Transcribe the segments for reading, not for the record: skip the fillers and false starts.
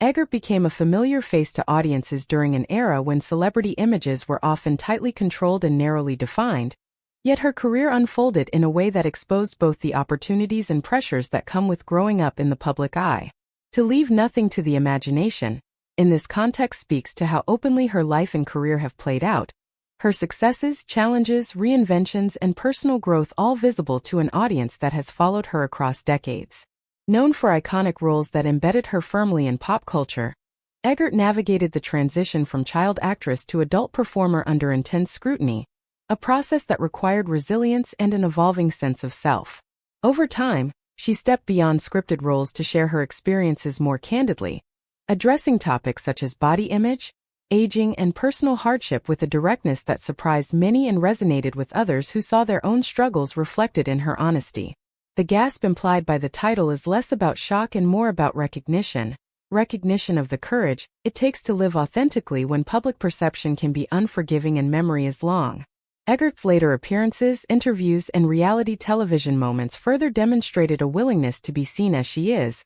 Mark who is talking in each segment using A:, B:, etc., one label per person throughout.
A: Eggert became a familiar face to audiences during an era when celebrity images were often tightly controlled and narrowly defined, yet her career unfolded in a way that exposed both the opportunities and pressures that come with growing up in the public eye. To leave nothing to the imagination, in this context speaks to how openly her life and career have played out, her successes, challenges, reinventions, and personal growth all visible to an audience that has followed her across decades. Known for iconic roles that embedded her firmly in pop culture, Eggert navigated the transition from child actress to adult performer under intense scrutiny, a process that required resilience and an evolving sense of self. Over time, she stepped beyond scripted roles to share her experiences more candidly, addressing topics such as body image, aging, and personal hardship with a directness that surprised many and resonated with others who saw their own struggles reflected in her honesty. The gasp implied by the title is less about shock and more about recognition of the courage it takes to live authentically when public perception can be unforgiving and memory is long. Eggert's later appearances, interviews, and reality television moments further demonstrated a willingness to be seen as she is,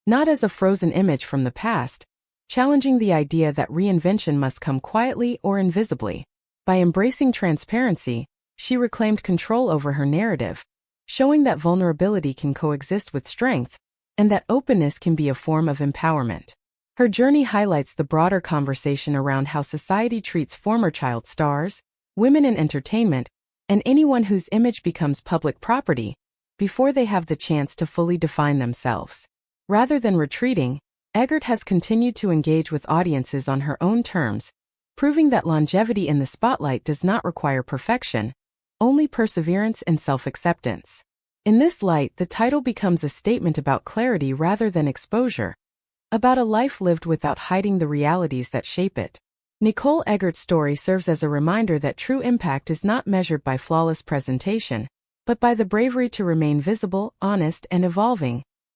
A: not as a frozen image from the past, challenging the idea that reinvention must come quietly or invisibly. By embracing transparency, she reclaimed control over her narrative, showing that vulnerability can coexist with strength, and that openness can be a form of empowerment. Her journey highlights the broader conversation around how society treats former child stars, women in entertainment, and anyone whose image becomes public property, before they have the chance to fully define themselves. Rather than retreating, Eggert has continued to engage with audiences on her own terms, proving that longevity in the spotlight does not require perfection, only perseverance and self-acceptance. In this light, the title becomes a statement about clarity rather than exposure, about a life lived without hiding the realities that shape it. Nicole Eggert's story serves as a reminder that true impact is not measured by flawless presentation, but by the bravery to remain visible, honest, and evolving,